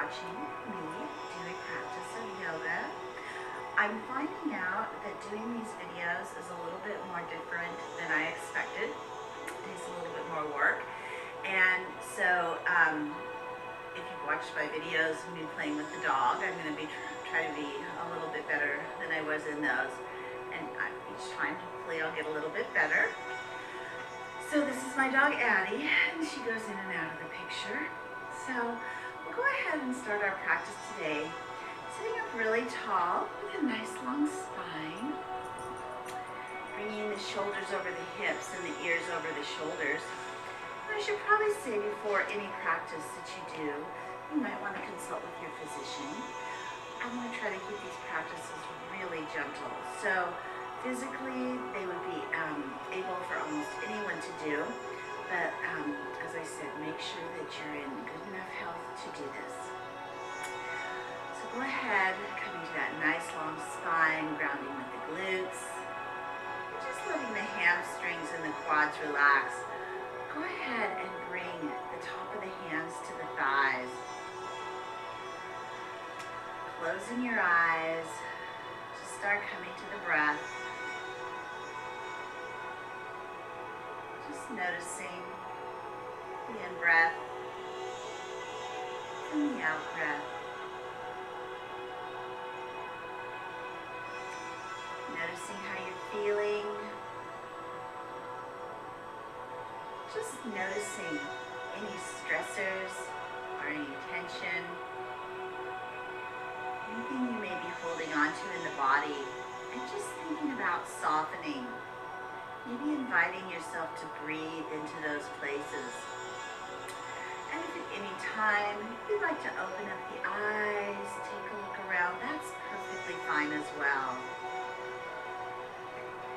watching me do a practice of yoga. I'm finding out that doing these videos is a little bit more different than I expected. It takes a little bit more work. And so if you've watched my videos of me playing with the dog, I'm going to try to be a little bit better than I was in those. And each time, hopefully, I'll get a little bit better. So this is my dog Addie, and she goes in and out of the picture. So we'll go ahead and start our practice today. Sitting up really tall with a nice long spine. Bringing the shoulders over the hips and the ears over the shoulders. And I should probably say before any practice that you do, you might want to consult with your physician. I'm going to try to keep these practices really gentle. So physically, they would be able for almost anyone to do. But as I said, make sure that you're in good enough health to do this. So go ahead, coming to that nice long spine, grounding with the glutes. And just letting the hamstrings and the quads relax. Go ahead and bring the top of the hands to the thighs. Closing your eyes. Just start coming to the breath. Just noticing the in-breath and the out-breath. Noticing how you're feeling. Just noticing any stressors or any tension. Anything you may be holding on to in the body. And just thinking about softening. Maybe inviting yourself to breathe into those places. And if at any time you'd like to open up the eyes, take a look around, that's perfectly fine as well.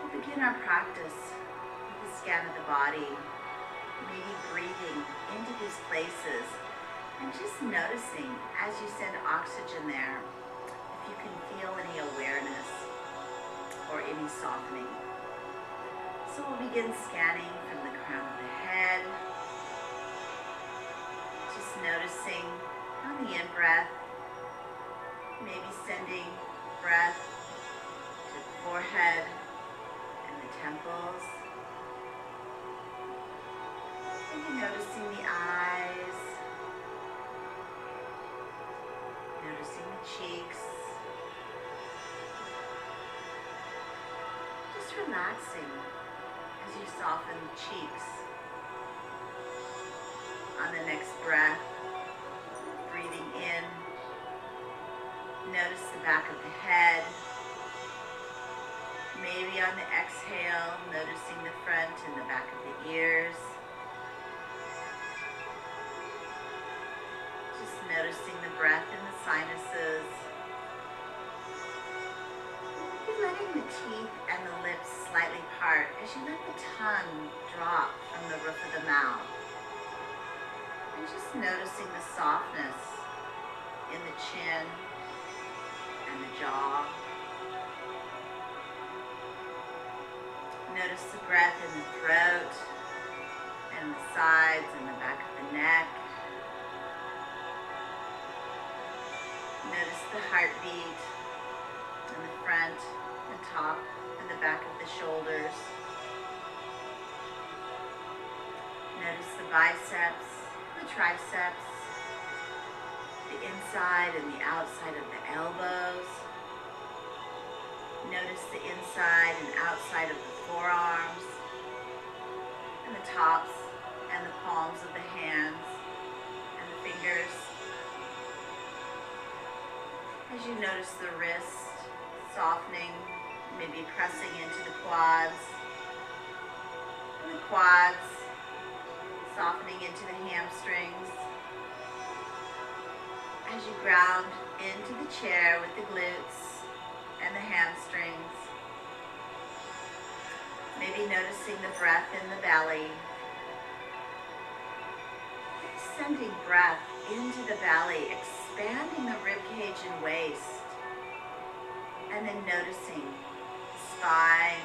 We'll begin our practice with a scan of the body, maybe breathing into these places and just noticing as you send oxygen there, if you can feel any awareness or any softening. So we'll begin scanning from the crown of the head, just noticing on the in-breath, maybe sending breath to the forehead and the temples. Maybe noticing the eyes, noticing the cheeks, just relaxing. As you soften the cheeks. On the next breath, breathing in, notice the back of the head. Maybe on the exhale, noticing the front and the back of the ears. Just noticing the breath in the sinuses. Letting the teeth and the lips slightly part as you let the tongue drop from the roof of the mouth. And just noticing the softness in the chin and the jaw. Notice the breath in the throat and the sides and the back of the neck. Notice the heartbeat in the front, the top, and the back of the shoulders. Notice the biceps, the triceps, the inside and the outside of the elbows. Notice the inside and outside of the forearms, and the tops and the palms of the hands and the fingers. As you notice the wrist softening, maybe pressing into the quads, and the quads softening into the hamstrings. As you ground into the chair with the glutes and the hamstrings, maybe noticing the breath in the belly, sending breath into the belly, expanding the rib cage and waist. And then noticing the spine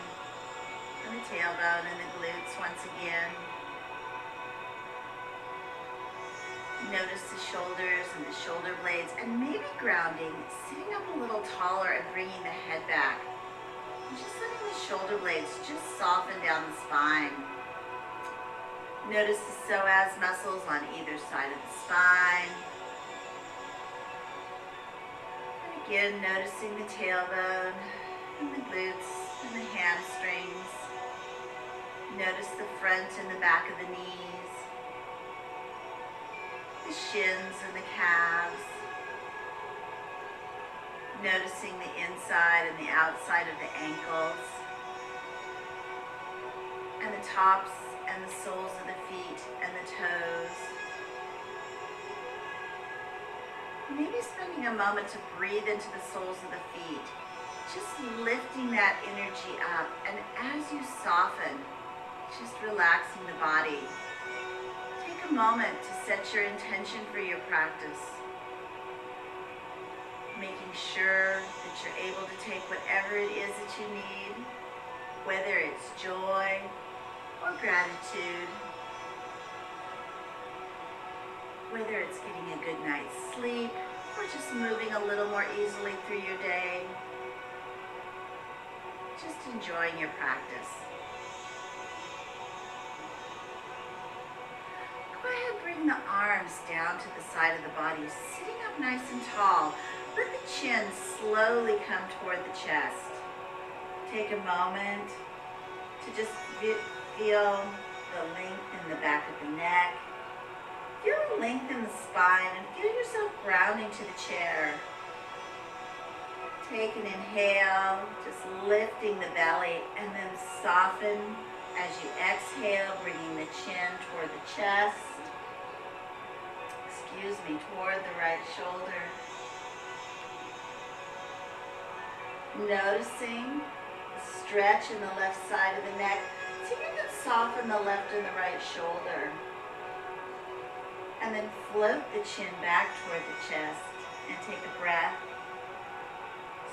and the tailbone and the glutes once again. Notice the shoulders and the shoulder blades, and maybe grounding, sitting up a little taller and bringing the head back. And just letting the shoulder blades just soften down the spine. Notice the psoas muscles on either side of the spine. And again, noticing the tailbone and the glutes and the hamstrings. Notice the front and the back of the knees, the shins and the calves. Noticing the inside and the outside of the ankles, and the tops and the soles of the feet and the toes. Maybe spending a moment to breathe into the soles of the feet, just lifting that energy up, and as you soften, just relaxing the body. Take a moment to set your intention for your practice, making sure that you're able to take whatever it is that you need, whether it's joy or gratitude, whether it's getting a good night's sleep or just moving a little more easily through your day, just enjoying your practice. Go ahead, bring the arms down to the side of the body, sitting up nice and tall. Let the chin slowly come toward the chest. Take a moment to just feel the length in the back of the neck. Feel the length in the spine and feel yourself grounding to the chair. Take an inhale, just lifting the belly, and then soften as you exhale, bringing the chin toward the chest. Toward the right shoulder. Noticing the stretch in the left side of the neck. See if you can soften the left and the right shoulder. And then float the chin back toward the chest and take a breath.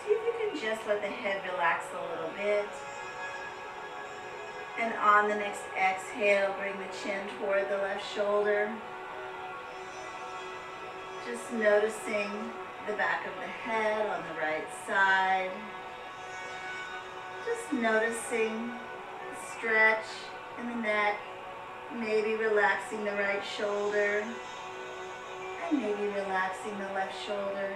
See if you can just let the head relax a little bit. And on the next exhale, bring the chin toward the left shoulder. Just noticing the back of the head on the right side. Just noticing the stretch in the neck. Maybe relaxing the right shoulder. And maybe relaxing the left shoulder.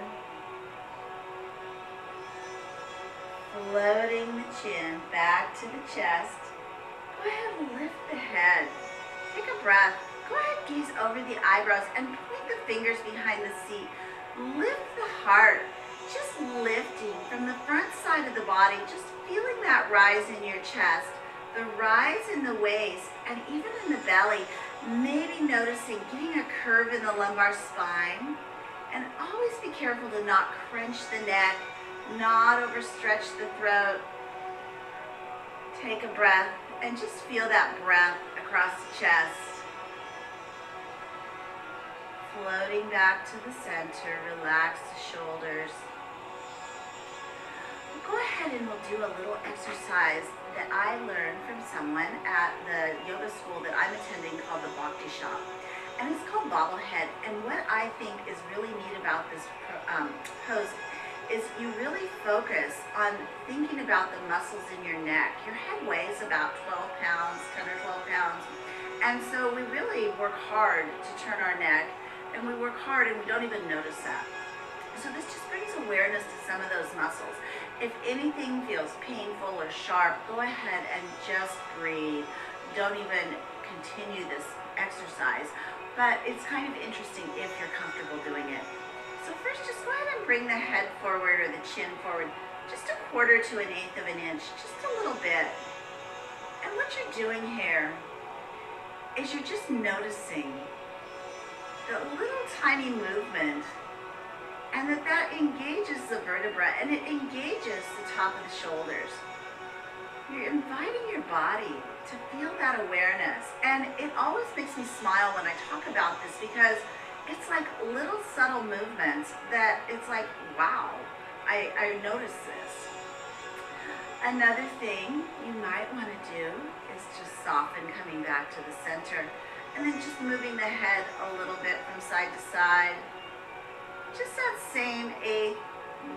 Floating the chin back to the chest. Go ahead and lift the head. Take a breath. Go ahead, gaze over the eyebrows and point the fingers behind the seat. Lift the heart, just lifting from the front side of the body, just feeling that rise in your chest, the rise in the waist, and even in the belly. Maybe noticing getting a curve in the lumbar spine. And always be careful to not crunch the neck, not overstretch the throat. Take a breath and just feel that breath across the chest. Floating back to the center, relax the shoulders. Go ahead and we'll do a little exercise that I learned from someone at the yoga school that I'm attending called the Bhakti Shop. And it's called bobblehead. And what I think is really neat about this pose is you really focus on thinking about the muscles in your neck. Your head weighs about 12 pounds, 10 or 12 pounds. And so we really work hard to turn our neck. And we work hard and we don't even notice that. So this just brings awareness to some of those muscles. If anything feels painful or sharp, go ahead and just breathe. Don't even continue this exercise. But it's kind of interesting if you're comfortable doing it. So first, just go ahead and bring the head forward or the chin forward, just a quarter to an eighth of an inch, just a little bit. And what you're doing here is you're just noticing the little tiny movement, and that engages the vertebra and it engages the top of the shoulders. You're inviting your body to feel that awareness, and it always makes me smile when I talk about this because it's like little subtle movements that it's like, wow, I notice this. Another thing you might want to do is just soften coming back to the center. And then just moving the head a little bit from side to side. Just that same eighth,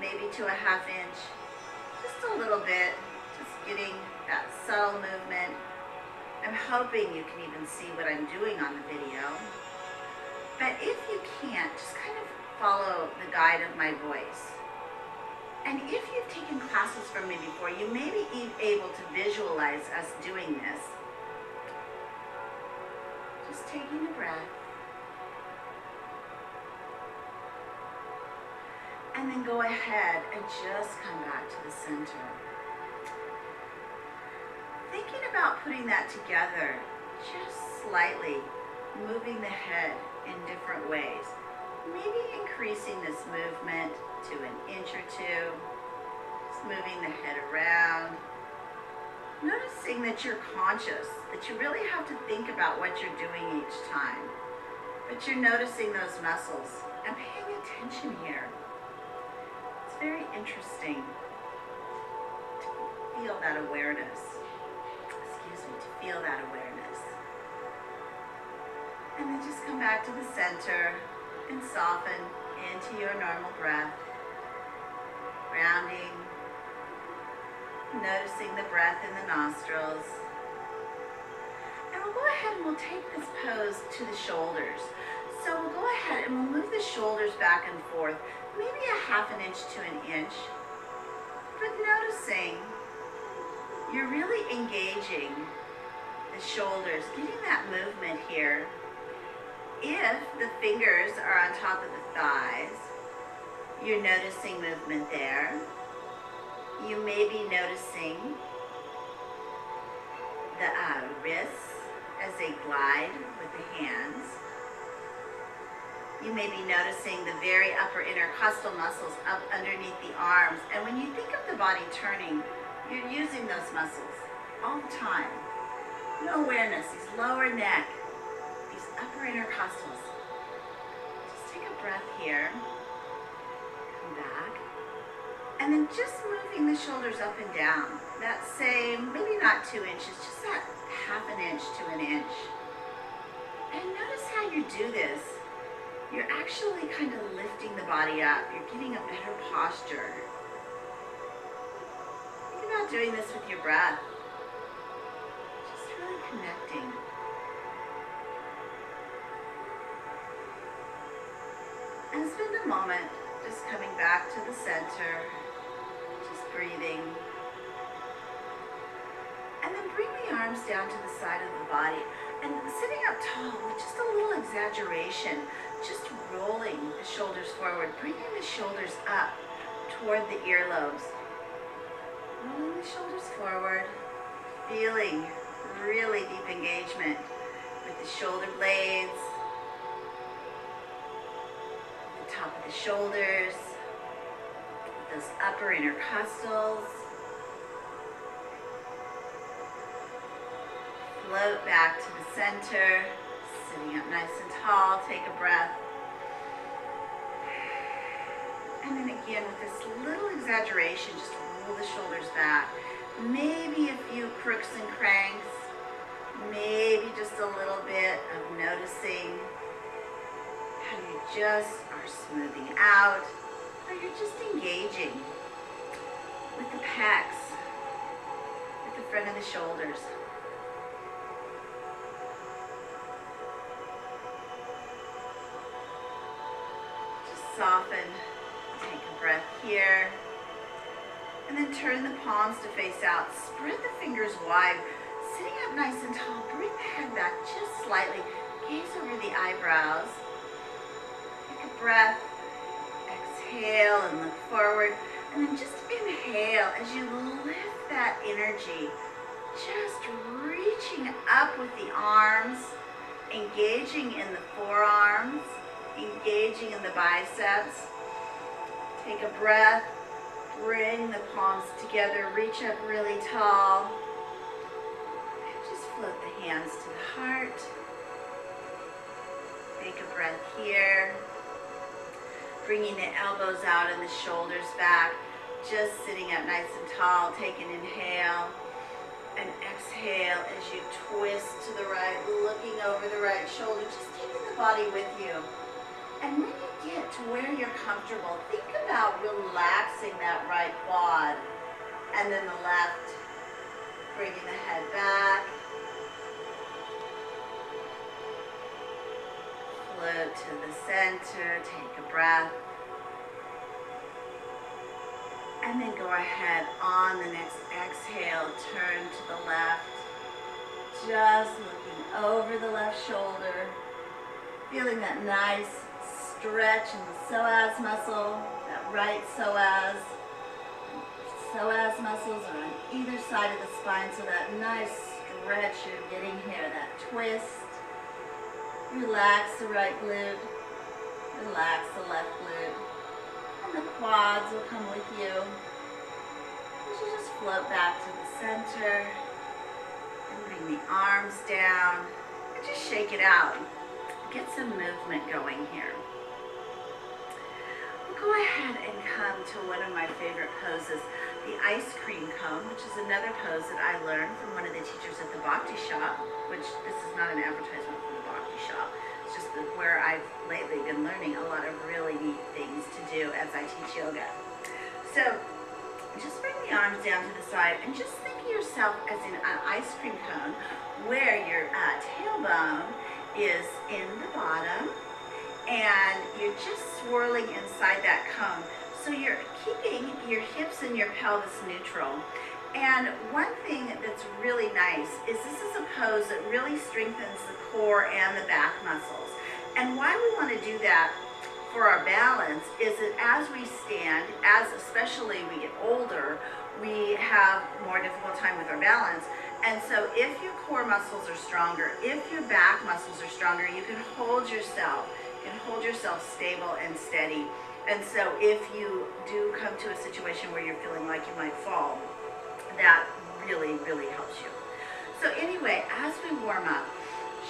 maybe to a half inch. Just a little bit. Just getting that subtle movement. I'm hoping you can even see what I'm doing on the video. But if you can't, just kind of follow the guide of my voice. And if you've taken classes from me before, you may be able to visualize us doing this. Just taking a breath. And then go ahead and just come back to the center. Thinking about putting that together, just slightly moving the head in different ways. Maybe increasing this movement to an inch or two. Just moving the head around. Noticing that you're conscious, that you really have to think about what you're doing each time. But you're noticing those muscles and paying attention here. It's very interesting to feel that awareness. To feel that awareness. And then just come back to the center and soften into your normal breath. Grounding. Noticing the breath in the nostrils. And we'll go ahead and we'll take this pose to the shoulders. So we'll go ahead and we'll move the shoulders back and forth, maybe a half an inch to an inch. But noticing you're really engaging the shoulders, getting that movement here. If the fingers are on top of the thighs, you're noticing movement there. You may be noticing the wrists as they glide with the hands. You may be noticing the very upper intercostal muscles up underneath the arms. And when you think of the body turning, you're using those muscles all the time. No awareness, these lower neck, these upper intercostals. Just take a breath here. Come back. And then just moving the shoulders up and down. That same, maybe not 2 inches, just that half an inch to an inch. And notice how you do this. You're actually kind of lifting the body up. You're getting a better posture. Think about doing this with your breath. Connecting. And spend a moment just coming back to the center, just breathing. And then bring the arms down to the side of the body and sitting up tall with just a little exaggeration, just rolling the shoulders forward, bringing the shoulders up toward the earlobes. Rolling the shoulders forward, feeling really deep engagement with the shoulder blades, the top of the shoulders, those upper intercostals. Float back to the center, sitting up nice and tall. Take a breath. And then again with this little exaggeration, just roll the shoulders back. Maybe a few crooks and cranks. Maybe just a little bit of noticing how you just are smoothing out, or you're just engaging with the pecs, with the front of the shoulders. Just soften, take a breath here, and then turn the palms to face out. Spread the fingers wide. Sitting up nice and tall, bring the head back just slightly. Gaze over the eyebrows. Take a breath. Exhale and look forward. And then just inhale as you lift that energy. Just reaching up with the arms, engaging in the forearms, engaging in the biceps. Take a breath. Bring the palms together. Reach up really tall. Float the hands to the heart. Take a breath here. Bringing the elbows out and the shoulders back. Just sitting up nice and tall. Take an inhale and exhale out as you twist to the right, looking over the right shoulder, just taking the body with you. And when you get to where you're comfortable, think about relaxing that right quad. And then the left, bringing the head back. Float to the center, take a breath. And then go ahead on the next exhale, turn to the left. Just looking over the left shoulder. Feeling that nice stretch in the psoas muscle, that right psoas. Psoas muscles are on either side of the spine, so that nice stretch you're getting here, that twist. Relax the right glute, relax the left glute, and the quads will come with you. As you just float back to the center, and bring the arms down, and just shake it out. Get some movement going here. We'll go ahead and come to one of my favorite poses, the ice cream cone, which is another pose that I learned from one of the teachers at the Bhakti Shop, which this is not an advertisement for the Bhakti Shop. It's just where I've lately been learning a lot of really neat things to do as I teach yoga. So just bring the arms down to the side and just think of yourself as in an ice cream cone where your tailbone is in the bottom and you're just swirling inside that cone. So you're keeping your hips and your pelvis neutral. And one thing that's really nice is this is a pose that really strengthens the core and the back muscles. And why we want to do that for our balance is that as we stand, as especially we get older, we have more difficult time with our balance. And so if your core muscles are stronger, if your back muscles are stronger, you can hold yourself stable and steady. And so if you do come to a situation where you're feeling like you might fall, that really, really helps you. So anyway, as we warm up,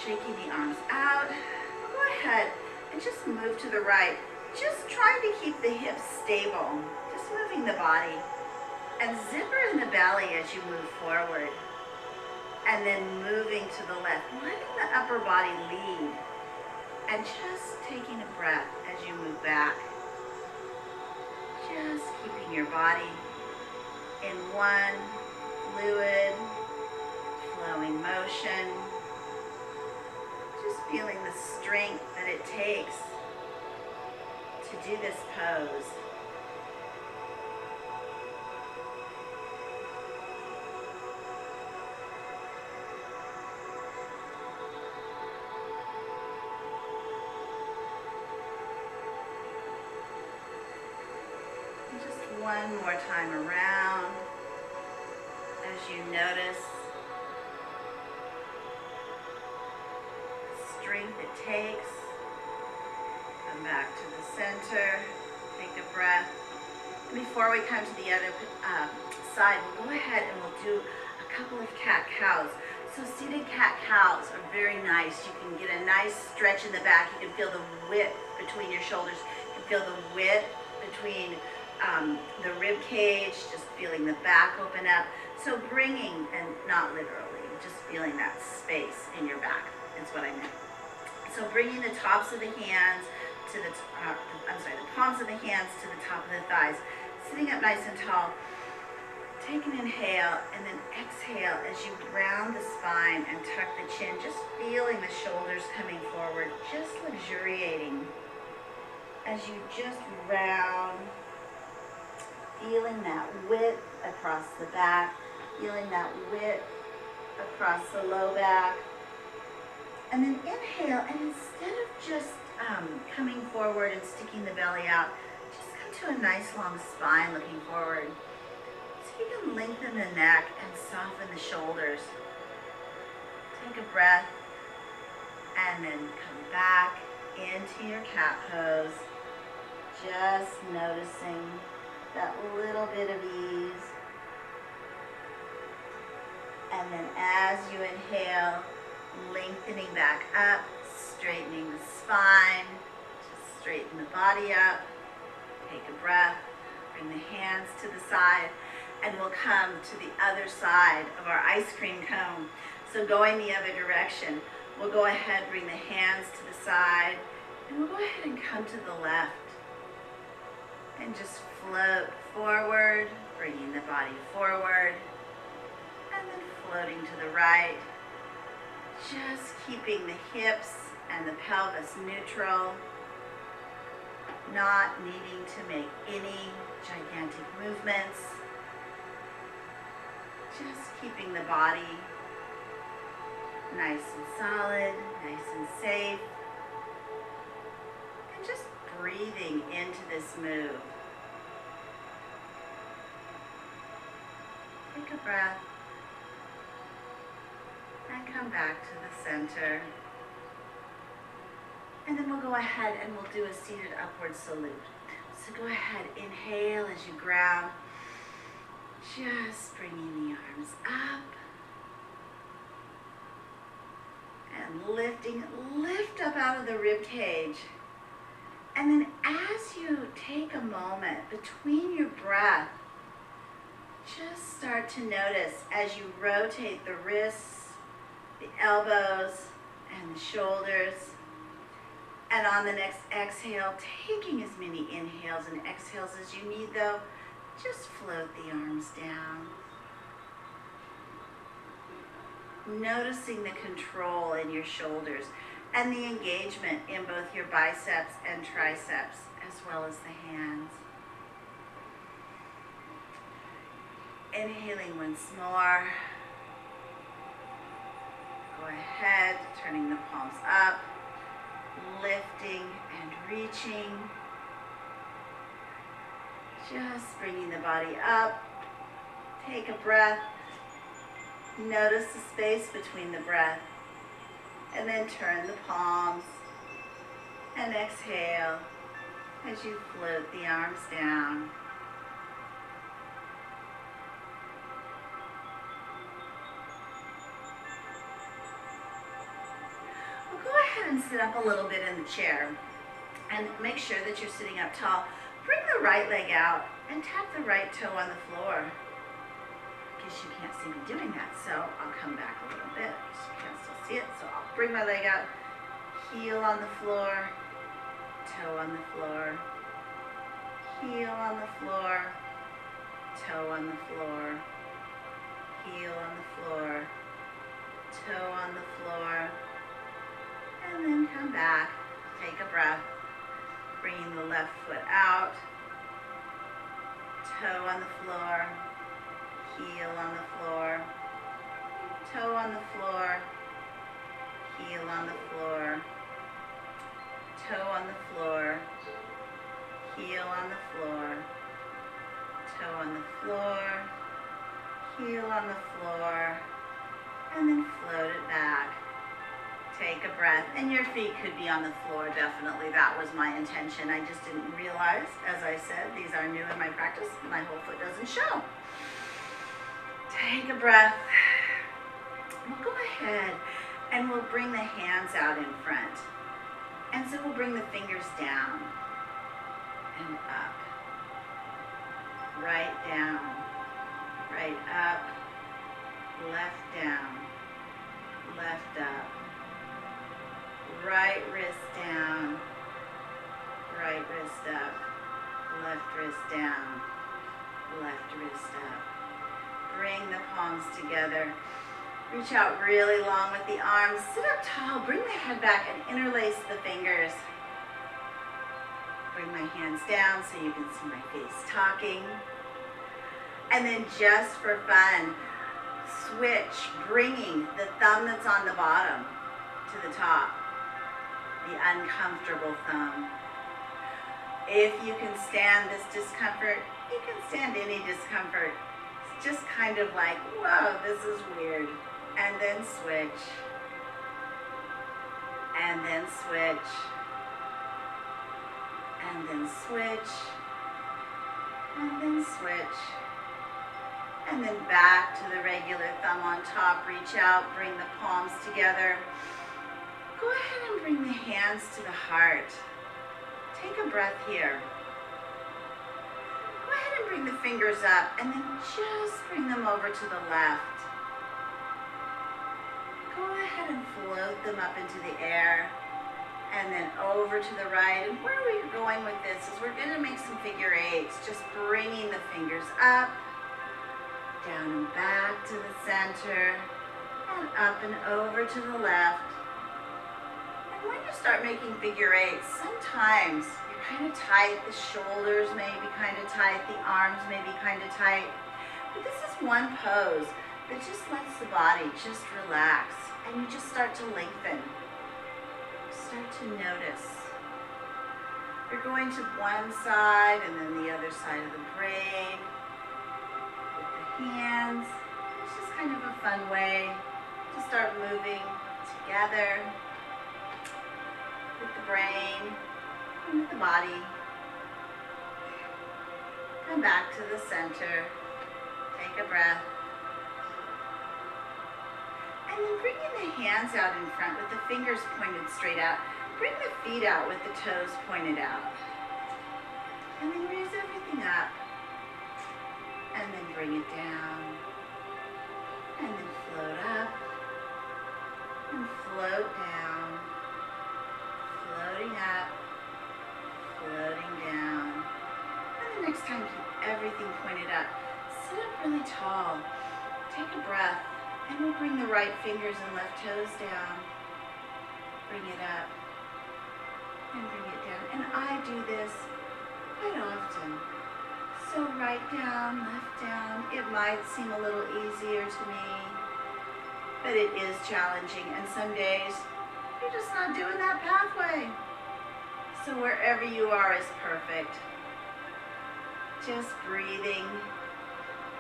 shaking the arms out, go ahead and just move to the right. Just trying to keep the hips stable, just moving the body. And zipper in the belly as you move forward. And then moving to the left, letting the upper body lead. And just taking a breath as you move back. Just keeping your body in one fluid, flowing motion. Just feeling the strength that it takes to do this pose. One more time around as you notice the strength it takes. Come back to the center, take a breath. And before we come to the other side, we'll go ahead and we'll do a couple of cat-cows. So seated cat-cows are very nice. You can get a nice stretch in the back. You can feel the width between your shoulders. You can feel the width between the rib cage, just feeling the back open up. So bringing, and not literally, just feeling that space in your back is what I meant. So bringing the tops of the hands to the, the palms of the hands to the top of the thighs. Sitting up nice and tall. Take an inhale and then exhale as you round the spine and tuck the chin, just feeling the shoulders coming forward, just luxuriating as you just round. Feeling that width across the back, feeling that width across the low back. And then inhale, and instead of just coming forward and sticking the belly out, just come to a nice long spine looking forward. So you can lengthen the neck and soften the shoulders. Take a breath, and then come back into your cat pose, just noticing that little bit of ease. And then as you inhale, lengthening back up, straightening the spine, just straighten the body up. Take a breath, bring the hands to the side, and we'll come to the other side of our ice cream cone. So going the other direction, we'll go ahead, bring the hands to the side, and we'll go ahead and come to the left. And just float forward, bringing the body forward, and then floating to the right. Just keeping the hips and the pelvis neutral, not needing to make any gigantic movements. Just keeping the body nice and solid, nice and safe. And just breathing into this move. Take a breath and come back to the center. And then we'll go ahead and we'll do a seated upward salute. So go ahead, inhale as you ground. Just bringing the arms up. And lifting, lift up out of the rib cage. And then as you take a moment between your breath, just start to notice as you rotate the wrists, the elbows, and the shoulders. And on the next exhale, taking as many inhales and exhales as you need though, just float the arms down. Noticing the control in your shoulders and the engagement in both your biceps and triceps, as well as the hands. Inhaling once more. Go ahead, turning the palms up, lifting and reaching. Just bringing the body up. Take a breath. Notice the space between the breath. And then turn the palms. And exhale as you float the arms down. Well, go ahead and sit up a little bit in the chair. And make sure that you're sitting up tall. Bring the right leg out and tap the right toe on the floor. I guess you can't see me doing that, so I'll come back a little bit. You can't still see it, so I'll bring my leg out, heel on the floor, toe on the floor, heel on the floor, toe on the floor, heel on the floor, toe on the floor, and then come back. Take a breath. Bringing the left foot out, toe on the floor, heel on the floor, toe on the floor, heel on the floor, toe on the floor, heel on the floor, toe on the floor, heel on the floor, and then float it back. Take a breath, and your feet could be on the floor, definitely. That was my intention. I just didn't realize, as I said, these are new in my practice. My whole foot doesn't show. Take a breath. We'll go ahead and we'll bring the hands out in front. And so we'll bring the fingers down and up. Right down, right up, left down, left up. Right wrist down, right wrist up, left wrist down, left wrist up. Bring the palms together. Reach out really long with the arms. Sit up tall, bring the head back and interlace the fingers. Bring my hands down so you can see my face talking. And then just for fun, switch, bringing the thumb that's on the bottom to the top. The uncomfortable thumb. If you can stand this discomfort, you can stand any discomfort. It's just kind of like, whoa, this is weird. And then switch. And then switch. And then switch. And then switch. And then back to the regular thumb on top. Reach out, bring the palms together. Go ahead and bring the hands to the heart. Take a breath here. Go ahead and bring the fingers up and then just bring them over to the left. and float them up into the air. And then over to the right. And where we're going with this is we're going to make some figure eights, just bringing the fingers up, down and back to the center, and up and over to the left. And when you start making figure eights, sometimes you're kind of tight. The shoulders may be kind of tight. The arms may be kind of tight. But this is one pose that just lets the body just relax. And you just start to lengthen. Start to notice. You're going to one side and then the other side of the brain with the hands. It's just kind of a fun way to start moving together with the brain and with the body. Come back to the center. Take a breath. And then bringing the hands out in front with the fingers pointed straight out. Bring the feet out with the toes pointed out. And then raise everything up. And then bring it down. And then float up. And float down. Floating up. Floating down. And the next time, keep everything pointed up. Sit up really tall. Take a breath. And we'll bring the right fingers and left toes down. Bring it up. And bring it down. And I do this quite often. So right down, left down. It might seem a little easier to me, but it is challenging. And some days, you're just not doing that pathway. So wherever you are is perfect. Just breathing.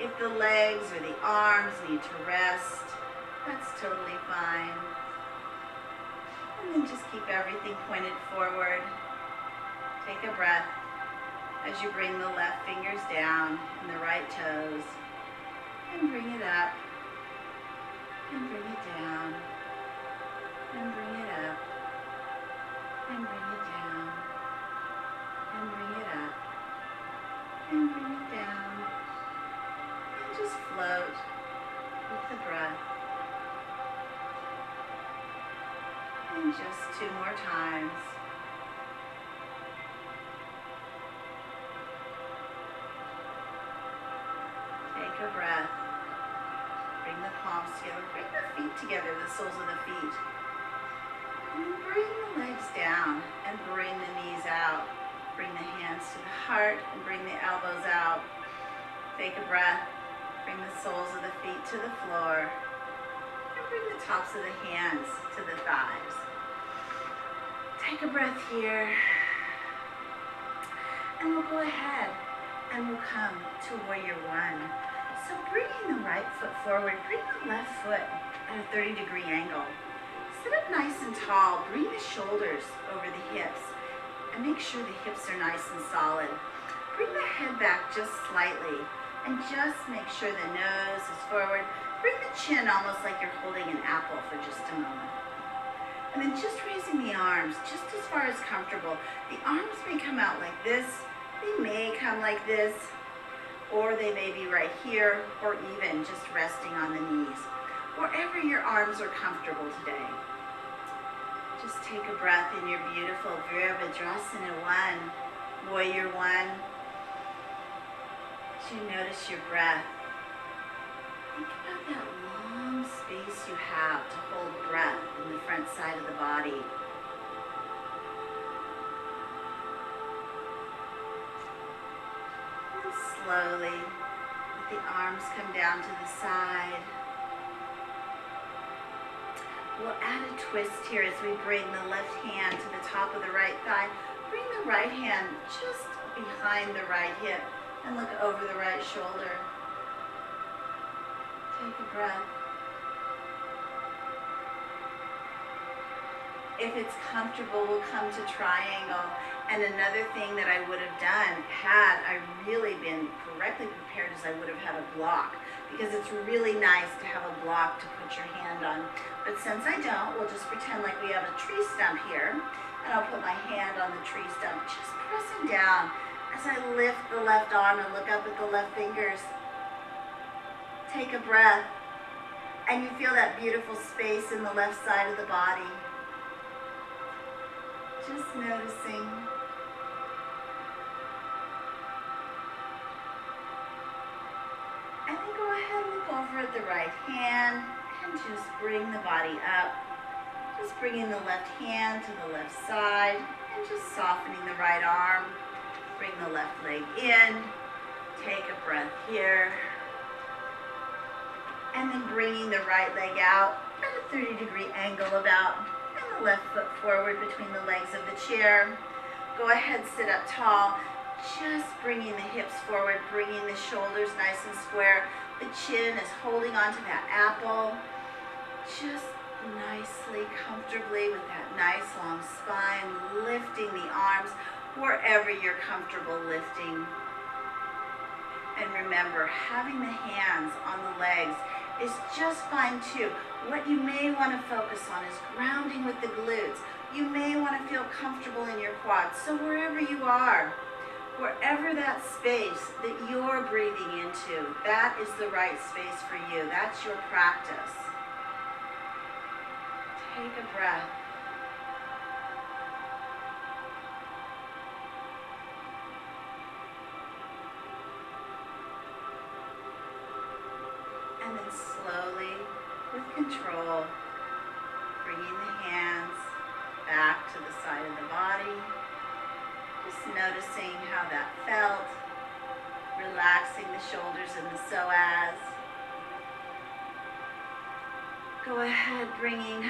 If the legs or the arms need to rest, that's totally fine. And then just keep everything pointed forward. Take a breath as you bring the left fingers down and the right toes. And bring it up. And bring it down. And bring it up. And bring it down. And bring it up. And bring it down. Just float with the breath. And just 2 more times. Take a breath. Bring the palms together. Bring the feet together, the soles of the feet. And bring the legs down and bring the knees out. Bring the hands to the heart and bring the elbows out. Take a breath. Bring the soles of the feet to the floor. And bring the tops of the hands to the thighs. Take a breath here. And we'll go ahead and we'll come to warrior one. So bringing the right foot forward, bring the left foot at a 30-degree angle. Sit up nice and tall. Bring the shoulders over the hips. And make sure the hips are nice and solid. Bring the head back just slightly. And just make sure the nose is forward. Bring the chin almost like you're holding an apple for just a moment. And then just raising the arms just as far as comfortable. The arms may come out like this. They may come like this. Or they may be right here, or even just resting on the knees. Wherever your arms are comfortable today. Just take a breath in your beautiful Virabhadrasana 1, Warrior 1. As you notice your breath, think about that long space you have to hold breath in the front side of the body. And slowly, let the arms come down to the side. We'll add a twist here as we bring the left hand to the top of the right thigh. Bring the right hand just behind the right hip and look over the right shoulder. Take a breath. If it's comfortable, we'll come to triangle. And another thing that I would have done had I really been correctly prepared is I would have had a block, because it's really nice to have a block to put your hand on. But since I don't, we'll just pretend like we have a tree stump here, and I'll put my hand on the tree stump, just pressing down as I lift the left arm and look up at the left fingers. Take a breath. And you feel that beautiful space in the left side of the body. Just noticing. And then go ahead and look over at the right hand and just bring the body up. Just bringing the left hand to the left side and just softening the right arm. Bring the left leg in. Take a breath here. And then bringing the right leg out at a 30-degree angle about, and the left foot forward between the legs of the chair. Go ahead, sit up tall, just bringing the hips forward, bringing the shoulders nice and square. The chin is holding onto that apple. Just nicely, comfortably with that nice long spine, lifting the arms wherever you're comfortable lifting. And remember, having the hands on the legs is just fine too. What you may want to focus on is grounding with the glutes. You may want to feel comfortable in your quads. So wherever you are, wherever that space that you're breathing into, that is the right space for you. That's your practice. Take a breath. And then slowly, with control, bringing the hands back to the side of the body. Just noticing how that felt. Relaxing the shoulders and the psoas. Go ahead, bringing